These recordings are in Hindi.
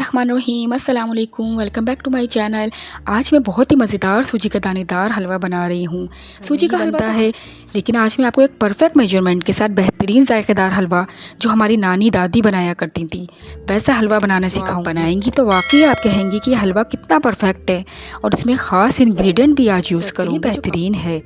बिस्मिल्लाहिर्रहमानिर्रहीम, अस्सलाम वालेकुम, welcome back to my channel. आज मैं बहुत ही मज़ेदार सूजी का दानेदार हलवा बना रही हूँ। सूजी का हलवा बनता है, लेकिन आज मैं आपको एक परफेक्ट मेजरमेंट के साथ बेहतरीन जायकेदार हलवा जो हमारी नानी दादी बनाया करती थी वैसा हलवा बनाना सिखाऊँ। बनाएंगी तो वाकई आप कहेंगी कि हलवा कितना परफेक्ट है और इसमें ख़ास इंग्रेडिएंट भी आज यूज़ करूँ बेहतरीन है।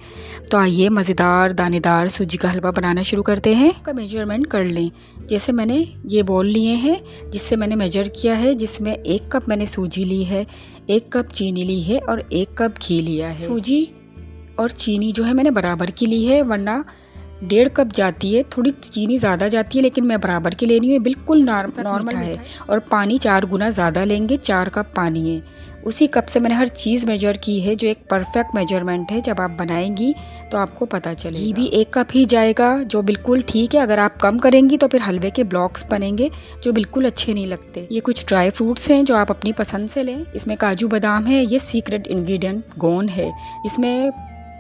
तो आइए मज़ेदार दानेदार सूजी का हलवा बनाना शुरू करते हैं। का मेजरमेंट कर लें। जैसे मैंने ये बॉल लिए हैं जिससे मैंने मेजर किया है, जिसमें 1 कप मैंने सूजी ली है, 1 कप चीनी ली है और 1 कप घी लिया है। सूजी और चीनी जो है मैंने बराबर की ली है, वरना 1.5 कप जाती है, थोड़ी चीनी ज़्यादा जाती है, लेकिन मैं बराबर की लेनी है, बिल्कुल नॉर्मल है। और पानी 4 गुना ज़्यादा लेंगे, 4 कप पानी है। उसी कप से मैंने हर चीज़ मेजर की है, जो एक परफेक्ट मेजरमेंट है। जब आप बनाएंगी तो आपको पता चलेगा। घी भी 1 कप ही जाएगा, जो बिल्कुल ठीक है। अगर आप कम करेंगी तो फिर हलवे के ब्लॉक्स बनेंगे जो बिल्कुल अच्छे नहीं लगते। ये कुछ ड्राई फ्रूट्स हैं जो आप अपनी पसंद से लें। इसमें काजू बादाम है, ये सीक्रेट इंग्रेडिएंट गोंद है, जिसमें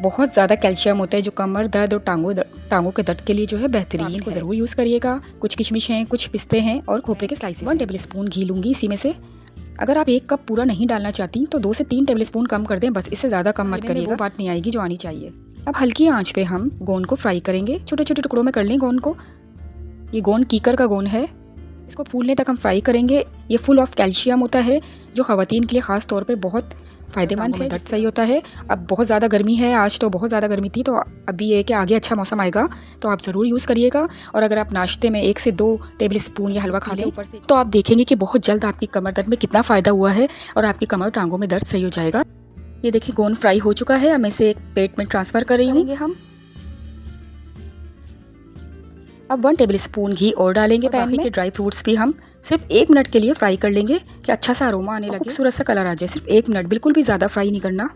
बहुत ज़्यादा कैल्शियम होता है जो कमर दर्द और टांगों के दर्द के लिए जो है बेहतरीन है। इसको ज़रूर यूज़ करिएगा। कुछ किशमिश हैं, कुछ पिस्ते हैं और खोपरे के स्लाइसेस। 1 टेबल स्पून घी लूँगी इसी में से। अगर आप 1 कप पूरा नहीं डालना चाहती तो 2 से 3 टेबल स्पून कम कर दें, बस। इससे ज़्यादा कम मत करिएगा, वो बात नहीं आएगी जो आनी चाहिए। अब हल्की आंच पे हम गोंद को फ्राई करेंगे। छोटे छोटे टुकड़ों में कर लें गोंद को। ये गोंद कीकर का गोंद है, इसको फूलने तक हम फ्राई करेंगे। ये फुल ऑफ कैल्शियम होता है जो ख़वातीन के लिए ख़ास तौर पे बहुत फ़ायदेमंद है, दर्द सही होता है। अब बहुत ज़्यादा गर्मी है, आज तो बहुत ज़्यादा गर्मी थी, तो अभी ये कि आगे अच्छा मौसम आएगा तो आप ज़रूर यूज़ करिएगा। और अगर आप नाश्ते में 1 से 2 टेबल स्पून या हलवा खा लें ऊपर से, तो आप देखेंगे कि बहुत जल्द आपकी कमर दर्द में कितना फ़ायदा हुआ है और आपकी कमर टांगों में दर्द सही हो जाएगा। ये देखिए गोंद फ्राई हो चुका है। अब मैं इसे एक प्लेट में ट्रांसफ़र कर रही हूँ। हम अब 1 टेबल स्पून घी और डालेंगे पैन में। ड्राई फ्रूट्स भी हम सिर्फ 1 मिनट के लिए फ्राई कर लेंगे कि अच्छा सा अरोमा आने लगे, खूबसूरत सा कलर आ जाए। सिर्फ 1 मिनट, बिल्कुल भी ज़्यादा फ्राई नहीं करना,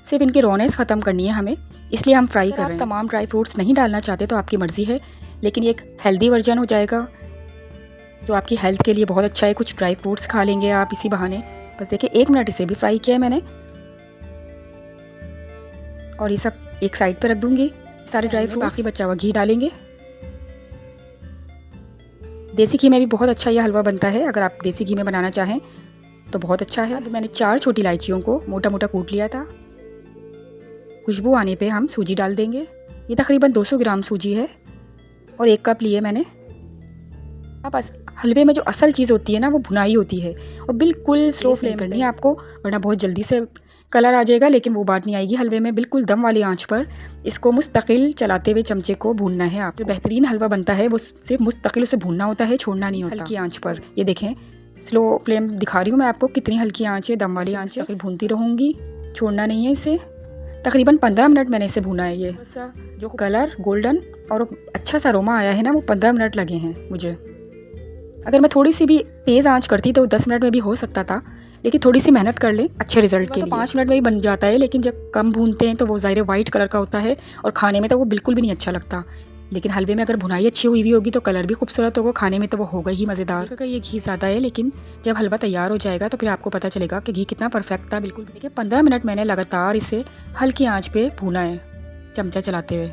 सिर्फ इनकी रॉनेस ख़त्म करनी है हमें, इसलिए हम फ्राई कर रहे हैं। तमाम ड्राई फ्रूट्स नहीं डालना चाहते तो आपकी मर्ज़ी है, लेकिन ये एक हेल्दी वर्जन हो जाएगा जो आपकी हेल्थ के लिए बहुत अच्छा है। कुछ ड्राई फ्रूट्स खा लेंगे आप इसी बहाने। बस देखिए 1 मिनट इसे भी फ्राई किया है मैंने, और ये सब एक साइड पर रख दूँगी। सारे ड्राई फ्रूट, बाकी बचा हुआ घी डालेंगे। देसी घी में भी बहुत अच्छा यह हलवा बनता है। अगर आप देसी घी में बनाना चाहें तो बहुत अच्छा है। अभी मैंने 4 छोटी इलायचियों को मोटा मोटा कूट लिया था। खुशबू आने पे हम सूजी डाल देंगे। ये तकरीबन 200 ग्राम सूजी है और 1 कप लिए मैंने। अब हलवे में जो असल चीज़ होती है ना, वो भुनाई होती है, और बिल्कुल स्लो फ्लेम करनी है आपको, वरना बहुत जल्दी से कलर आ जाएगा, लेकिन वो बात नहीं आएगी हलवे में। बिल्कुल दम वाली आंच पर इसको मुस्तकिल चलाते हुए चमचे को भूनना है। आप जो बेहतरीन हलवा बनता है वो सिर्फ मुस्तकिल उसे भूनना होता है, छोड़ना नहीं होता। हल्की आंच पर, ये देखें स्लो फ्लेम दिखा रही हूँ मैं आपको, कितनी हल्की आंच है, दम वाली आंच है। भूनती रहूँगी, छोड़ना नहीं है इसे। तकरीबन 15 मिनट मैंने इसे भूना है। ये जो कलर गोल्डन और अच्छा सा अरोमा आया है ना, वो 15 मिनट लगे हैं मुझे। अगर मैं थोड़ी सी भी तेज़ आंच करती तो 10 मिनट में भी हो सकता था, लेकिन थोड़ी सी मेहनत कर लें अच्छे रिजल्ट के लिए। 5 मिनट में भी बन जाता है, लेकिन जब कम भूनते हैं तो वो ज़ाहिर वाइट कलर का होता है और खाने में तो वो बिल्कुल भी नहीं अच्छा लगता। लेकिन हलवे में अगर भुनाई अच्छी हुई भी होगी तो कलर भी खूबसूरत होगा, खाने में तो वो होगा ही मज़ेदार। का ये घी ज़्यादा है, लेकिन जब हलवा तैयार हो जाएगा तो फिर आपको पता चलेगा कि घी कितना परफेक्ट था। बिल्कुल देखिए 15 मिनट मैंने लगातार इसे हल्की आँच पर भूना है चमचा चलाते हुए,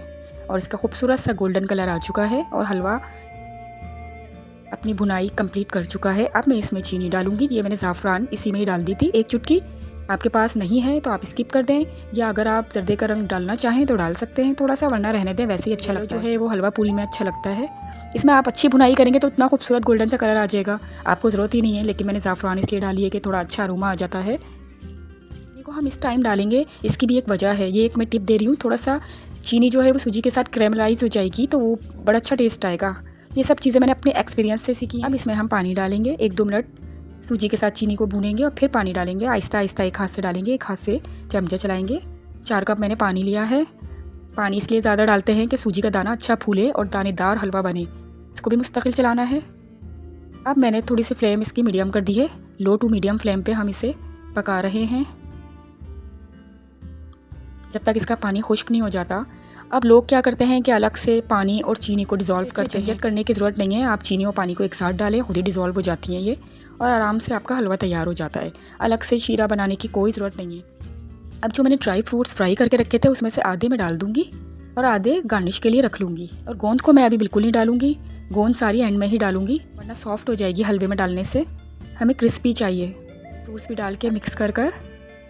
और इसका खूबसूरत सा गोल्डन कलर आ चुका है और हलवा अपनी भुनाई कंप्लीट कर चुका है। अब मैं इसमें चीनी डालूंगी। ये मैंने ज़ाफ़रान इसी में ही डाल दी थी, 1 चुटकी। आपके पास नहीं है तो आप स्किप कर दें, या अगर आप जर्दे का रंग डालना चाहें तो डाल सकते हैं थोड़ा सा, वरना रहने दें, वैसे ही अच्छा लगता है। वो हलवा पूरी में अच्छा लगता है। इसमें आप अच्छी भुनाई करेंगे तो इतना खूबसूरत गोल्डन सा कलर आ जाएगा, आपको ज़रूरत ही नहीं है, लेकिन मैंने ज़ाफ़रान इसलिए डाली है कि थोड़ा अच्छा अरोमा आ जाता है। देखो हम इस टाइम डालेंगे, इसकी भी एक वजह है। ये एक मैं टिप दे रही हूँ, थोड़ा सा चीनी जो है वो सूजी के साथ कैरेमलाइज हो जाएगी तो वो बड़ा अच्छा टेस्ट आएगा। ये सब चीज़ें मैंने अपने एक्सपीरियंस से सीखी। अब इसमें हम पानी डालेंगे, 1-2 मिनट सूजी के साथ चीनी को भूनेंगे और फिर पानी डालेंगे। आहिस्ता आहिस्ता एक हाथ से डालेंगे, एक हाथ से चमचा चलाएंगे। 4 कप मैंने पानी लिया है। पानी इसलिए ज़्यादा डालते हैं कि सूजी का दाना अच्छा फूले और दानेदार हलवा बने। इसको भी मुस्तकिल चलाना है। अब मैंने थोड़ी सी फ्लेम इसकी मीडियम कर दी है, लो टू मीडियम फ्लेम पर हम इसे पका रहे हैं जब तक इसका पानी खुश्क नहीं हो जाता। अब लोग क्या करते हैं कि अलग से पानी और चीनी को डिज़ोल्व करते हैं। झंझट करने की ज़रूरत नहीं है, आप चीनी और पानी को एक साथ डालें, खुद ही डिज़ोल्व हो जाती हैं ये, और आराम से आपका हलवा तैयार हो जाता है। अलग से शीरा बनाने की कोई ज़रूरत नहीं है। अब जो मैंने ड्राई फ्रूट्स फ्राई करके रखे थे उसमें से आधे मैं डाल दूँगी और आधे गार्निश के लिए रख लूँगी। और गोंद को मैं अभी बिल्कुल नहीं डालूँगी, गोंद सारी एंड में ही डालूँगी, वरना सॉफ्ट हो जाएगी हलवे में डालने से। हमें क्रिस्पी चाहिए। फ्रूट्स भी डाल के मिक्स कर कर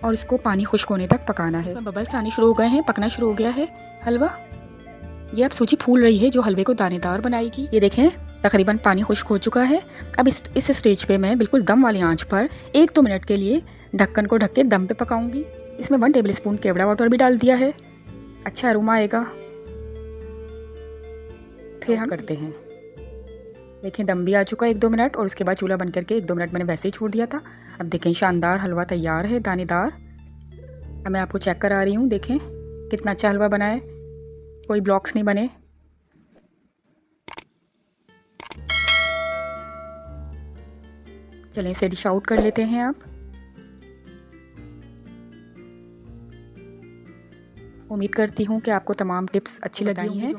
और इसको पानी खुश्क होने तक पकाना है। इसमें बबल्स आने शुरू हो गए हैं, पकना शुरू हो गया है हलवा। ये अब सूजी फूल रही है जो हलवे को दानेदार बनाएगी। ये देखें तकरीबन पानी खुश्क हो चुका है। अब इस स्टेज पे मैं बिल्कुल दम वाली आंच पर 1-2 मिनट के लिए ढक्कन को ढक के दम पे पकाऊंगी। इसमें 1 टेबलस्पून केवड़ा वाटर भी डाल दिया है, अच्छा अरोमा आएगा। फिर हम करते हैं। देखें दम भी आ चुका है 1-2 मिनट, और उसके बाद चूल्हा बंद करके 1-2 मिनट मैंने वैसे ही छोड़ दिया था। अब देखें शानदार हलवा तैयार है, दानेदार। अब मैं आपको चेक करा रही हूँ, देखें कितना अच्छा हलवा बना है, कोई ब्लॉक्स नहीं बने। चलें इसे डिश आउट कर लेते हैं। आप उम्मीद करती हूँ कि आपको तमाम टिप्स अच्छी लगी हैं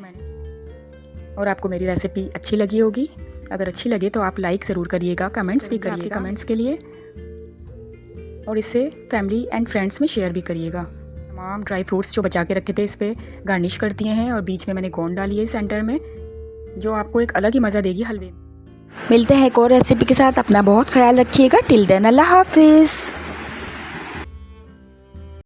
और आपको मेरी रेसिपी अच्छी लगी होगी। अगर अच्छी लगे तो आप लाइक ज़रूर करिएगा, कमेंट्स भी करिएगा कमेंट्स के लिए, और इसे फैमिली एंड फ्रेंड्स में शेयर भी करिएगा। तमाम ड्राई फ्रूट्स जो बचा के रखे थे इस पर गार्निश कर दिए हैं, और बीच में मैंने गोंद डाली है सेंटर में, जो आपको एक अलग ही मज़ा देगी हलवे। मिलते हैं एक और रेसिपी के साथ। अपना बहुत ख्याल रखिएगा। टिल देन अल्लाह हाफिज़।